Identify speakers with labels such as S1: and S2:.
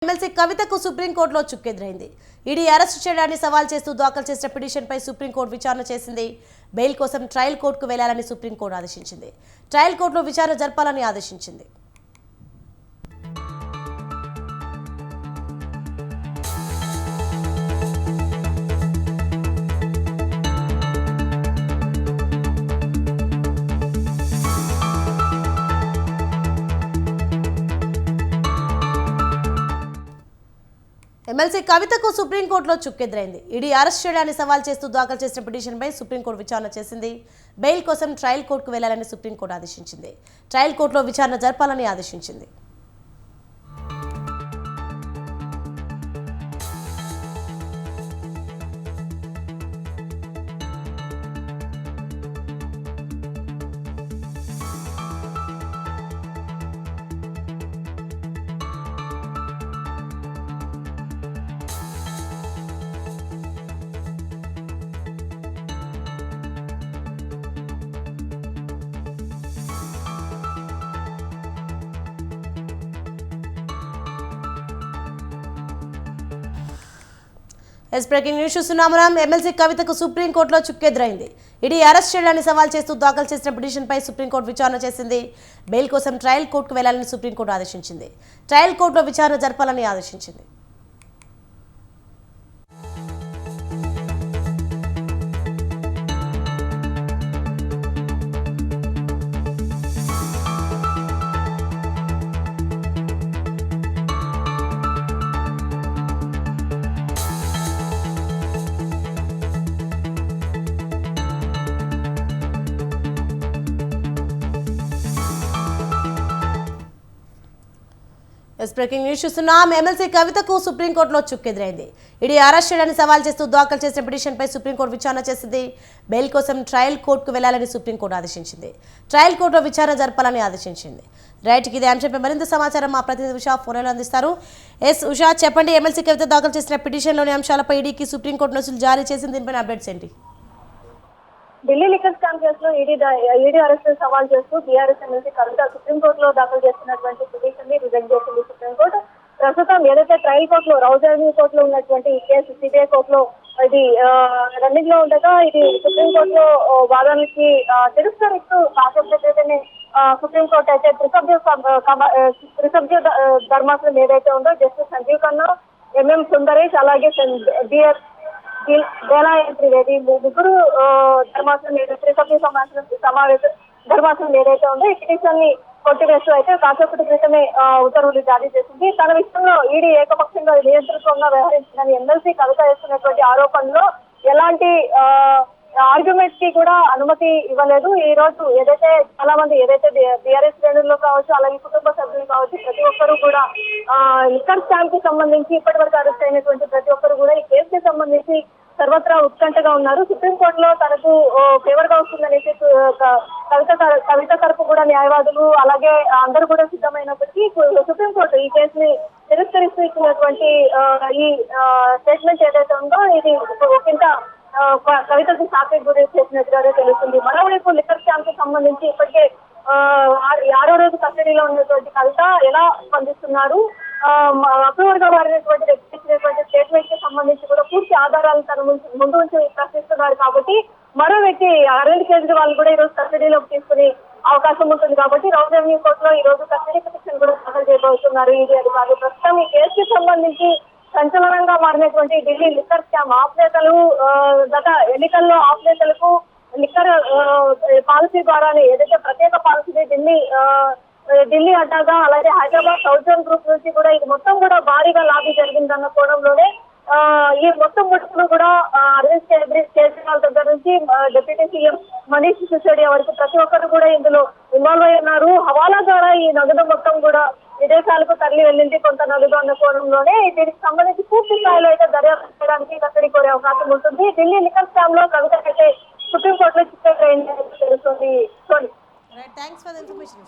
S1: MLC కవితకు సుప్రీంకోర్టులో చుక్కెదురైంది. ED arrest చేయడాన్ని సవాల్ చేస్తూ దాఖలు చేసిన పిటిషన్పై సుప్రీంకోర్టు విచారణ చేసింది. బెయిల్ కోసం ట్రయల్ కోర్టుకు వెళ్లాలని సుప్రీంకోర్టు ఆదేశించింది. ట్రయల్ కోర్టులో విచారణ జరపాలని ఆదేశించింది. ఎమ్మెల్సీ కవితకు సుప్రీంకోర్టులో చుక్కెదురైంది. ఈడీ అరెస్ట్ చేయడాన్ని సవాల్ చేస్తూ దాఖలు చేసిన పిటిషన్పై సుప్రీంకోర్టు విచారణ చేసింది. బెయిల్ కోసం ట్రయల్ కోర్టుకు వెళ్లాలని సుప్రీంకోర్టు ఆదేశించింది. ట్రయల్ కోర్టులో విచారణ జరపాలని ఆదేశించింది. బ్రేకింగ్ న్యూస్ చూస్తున్నాం. ఎమ్మెల్సీ కవితకు సుప్రీంకోర్టులో చుక్కెదురైంది. ఈడీ అరెస్ట్ చేయడాన్ని సవాల్ చేస్తూ దాఖలు చేసిన పిటిషన్పై సుప్రీంకోర్టు విచారణ చేసింది. బెయిల్ కోసం ట్రయల్ కోర్టుకు వెళ్లాలని సుప్రీంకోర్టు ఆదేశించింది. ట్రయల్ కోర్టులో విచారణ జరపాలని ఆదేశించింది. బ్రేకింగ్ న్యూస్ చూస్తున్నాం. ఎమ్మెల్సీ కవితకు సుప్రీంకోర్టులో చుక్కెదురైంది. ఈడీ అరెస్ట్ చేయడాన్ని సవాల్ చేస్తూ దాఖలు చేసిన పిటిషన్పై సుప్రీంకోర్టు విచారణ చేసింది. బెయిల్ కోసం ట్రయల్ కోర్టుకు వెళ్లాలని సుప్రీంకోర్టు ఆదేశించింది. ట్రయల్ కోర్టులో విచారణ జరపాలని ఆదేశించింది. రైట్, ఇదే అంశంపై మరింత సమాచారం మా ప్రతినిధి ఉషా ఫోన్లో అందిస్తారు. ఉషా, చెప్పండి, ఎమ్మెల్సీ కవిత దాఖలు చేసిన పిటిషన్లోని అంశాలపై ఈడీకి సుప్రీంకోర్టు నోటీసులు జారీ చేసింది. దీనిపైన అప్డేట్స్ ఏంటి?
S2: ఢిల్లీ లిక్కర్ స్కామ్ కేసులో ఈడీ అరెస్ట్ సవాల్ చేస్తూ టీఆర్ఎస్ ఎమ్మెల్సీ కవిత సుప్రీంకోర్టులో దాఖలు చేస్తున్నటువంటి పిటిషన్ ని రిజెక్ట్ చేసింది సుప్రీంకోర్టు. ప్రస్తుతం ఏదైతే ట్రయల్ కోర్టులో రౌజావీ కోర్టులో ఉన్నటువంటి ఈ కేసు సిబిఐ కోర్టులో ఇది రన్నింగ్ లో ఉండగా ఇది సుప్రీంకోర్టులో వాదనకి తిరస్కరిస్తూ కాకపోతే సుప్రీంకోర్టు అయితే త్రిసభ్య ధర్మాసనం ఏదైతే ఉందో జస్టిస్ సంజీవ్ ఖన్నా, ఎంఎం సుందరేష్, అలాగే త్రివేది ముగ్గురు ధర్మాసనం త్రిసభ్య సమావేశ ధర్మాసనం ఏదైతే ఉందో ఈ పిటిషన్ ని కొట్టివేస్తూ అయితే కాసేపటి క్రితమే ఉత్తర్వులు జారీ చేసింది. తన విషయంలో ఈడీ ఏకపక్షంగా నియంత్రణగా వ్యవహరించిందని ఎమ్మెల్సీ కవిత చేస్తున్నటువంటి ఆరోపణలో ఎలాంటి ఆర్గ్యుమెంట్స్ కి కూడా అనుమతి ఇవ్వలేదు. ఈ రోజు ఏదైతే చాలా మంది టీఆర్ఎస్ శ్రేణుల్లో కావచ్చు, అలాగే కుటుంబ సభ్యులు కావచ్చు, ప్రతి ఒక్కరు కూడా లిక్కర్ స్కామ్ కి సంబంధించి ఇప్పటి వరకు అరెస్ట్ అయినటువంటి ప్రతి ఒక్కరు కూడా ఈ కేసుకి సంబంధించి సర్వత్రా ఉత్కంఠగా ఉన్నారు. సుప్రీంకోర్టులో తనకు ఫేవర్ గా వస్తుందనేసి కవిత తరపు కూడా న్యాయవాదులు అలాగే అందరూ కూడా సిద్ధమైనప్పటికీ సుప్రీంకోర్టు ఈ కేసుని తిరస్కరిస్తూ ఇచ్చినటువంటి ఈ స్టేట్మెంట్ ఏదైతే ఉందో ఇది ఒకంత కవితకు షాకింగ్ గురి చేసినట్టుగానే తెలుస్తుంది. మరోవైపు లిక్కర్ స్కామ్ కి సంబంధించి ఇప్పటికే 6వ రోజు కస్టడీలో ఉన్నటువంటి కవిత ఎలా స్పందిస్తున్నారు, అప్రూవర్ గా మారినటువంటి వ్యక్తి ఇచ్చినటువంటి స్టేట్మెంట్ కి సంబంధించి కూడా పూర్తి ఆధారాలు తన ముందు ఉంచి ప్రశ్నిస్తున్నారు. కాబట్టి మరో వ్యక్తి అరవింద్ కేజ్రీవాల్ కూడా ఈ రోజు కస్టడీలోకి తీసుకునే అవకాశం ఉంటుంది. కాబట్టి రౌజ్ రెవెన్యూ కోర్టులో ఈ రోజు కస్టడీ పిటిషన్ కూడా దాఖలు చేయబోతున్నారు ఈడీ అధికారులు. ప్రస్తుతం ఈ కేసుకి సంబంధించి సంచలనంగా మారినటువంటి ఢిల్లీ లిక్కర్ స్కామ్ ఆప్నేతలు గత ఎన్నికల్లో ఆప్నేతలకు లిక్కర్ పాలసీ ద్వారానే ఏదైతే ప్రత్యేక పాలసీ ఢిల్లీ అడ్డాగా అలాగే హైదరాబాద్ సౌత్ జోన్ గ్రూప్ నుంచి కూడా ఇది మొత్తం కూడా భారీగా లాభీ జరిగిందన్న కోణంలోనే ఈ మొత్తం ముట్టును కూడా అరవింద్ కేజ్రీవాల్ దగ్గర నుంచి డిప్యూటీ సీఎం మనీష్ సిసోడియా వరకు ప్రతి ఒక్కరు కూడా ఇందులో ఇన్వాల్వ్ అయి ఉన్నారు. హవాలా ద్వారా ఈ నగదు మొత్తం కూడా విదేశాలకు తరలి వెళ్ళింది కొంత నగదు అన్న కోణంలోనే దీనికి సంబంధించి పూర్తి స్థాయిలో అయితే దర్యాప్తు చేయడానికి కస్టడీ కోరే అవకాశం ఉంటుంది. ఢిల్లీ లిక్కర్ స్కామ్ లో కవిత అయితే సుప్రీంకోర్టులో చిత్తైందని తెలుస్తుంది.
S1: Thanks for the information.